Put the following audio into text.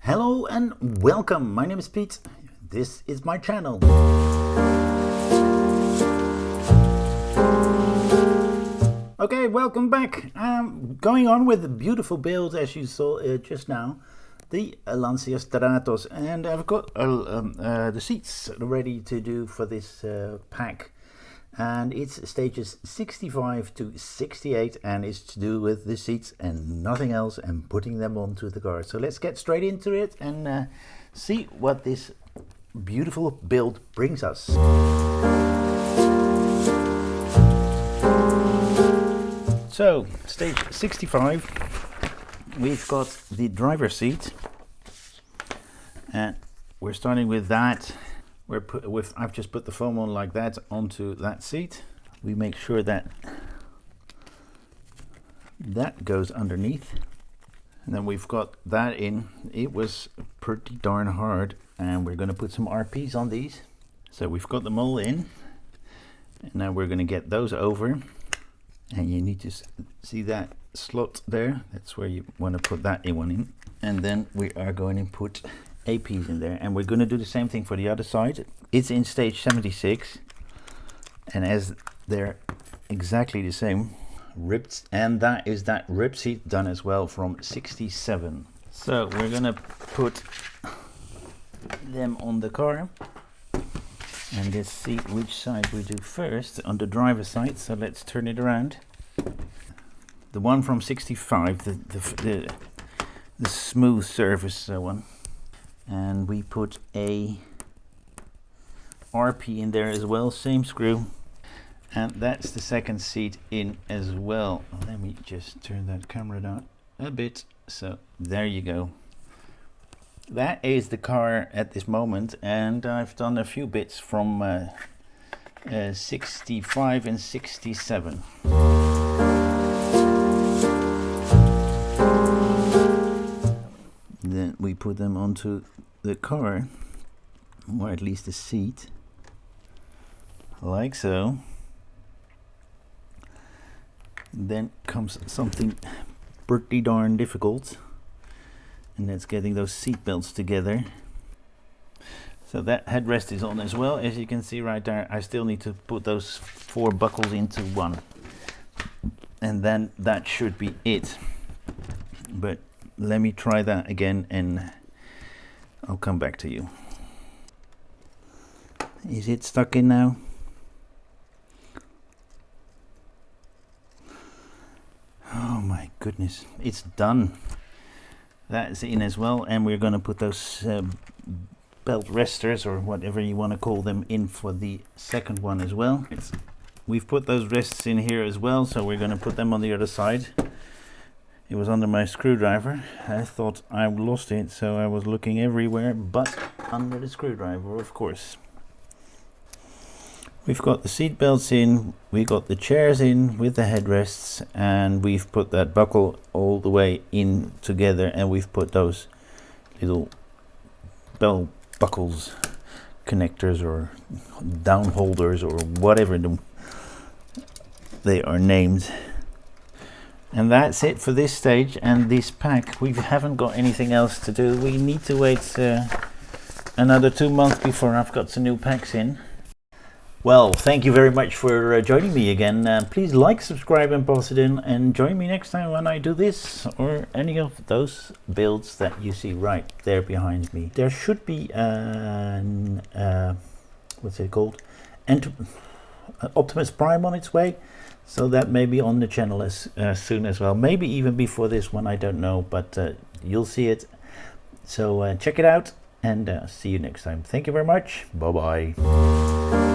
Hello and welcome. My name is Pete. This is my channel. Okay, welcome back. Going on with the beautiful build as you saw just now, the Lancia Stratos, and I've got the seats ready to do for this pack, and it's stages 65 to 68, and it's to do with the seats and nothing else, and putting them onto the car. So let's get straight into it and see what this beautiful build brings us. So stage 65, we've got the driver's seat, and we're starting with that. I've just put the foam on like that onto that seat. We make sure that that goes underneath, and then we've got that in. It was pretty darn hard, and we're going to put some RPs on these. So we've got them all in, and now we're going to get those over, and you need to see that slot there. That's where you want to put that one in, and then we are going to put APs in there, and we're going to do the same thing for the other side. It's in stage 76, and as they're exactly the same, ripped, and that is that rib seat done as well from 67. So we're going to put them on the car, and let's see which side we do first. On the driver's side, so let's turn it around. The one from 65, the smooth surface one, and we put a RP in there as well, same screw, and that's the second seat in as well. Let me just turn that camera down a bit. So there you go. That is the car at this moment, and I've done a few bits from 65 and 67. Then we put them onto the car, or at least the seat, like so. Then comes something pretty darn difficult, and that's getting those seat belts together. So that headrest is on as well, as you can see right there. I still need to put those 4 buckles into one, and then that should be it. But let me try that again and I'll come back to you. Is it stuck in now? Oh my goodness, it's done. That's in as well, and we're going to put those belt resters, or whatever you want to call them, in for the second one as well. We've put those rests in here as well, so we're going to put them on the other side. It was under my screwdriver. I thought I lost it, so I was looking everywhere but under the screwdriver, of course. We've got the seat belts in, we got the chairs in with the headrests, and we've put that buckle all the way in together, and we've put those little bell buckles, connectors or down holders or whatever they are named. And that's it for this stage and this pack. We haven't got anything else to do. We need to wait another 2 months before I've got some new packs in. Well, thank you very much for joining me again. Please like, subscribe and post it in, and join me next time when I do this or any of those builds that you see right there behind me. There should be an what's it called, Optimus Prime on its way, so that may be on the channel as soon as well, maybe even before this one, I don't know, but you'll see it. So check it out, and see you next time. Thank you very much. Bye bye.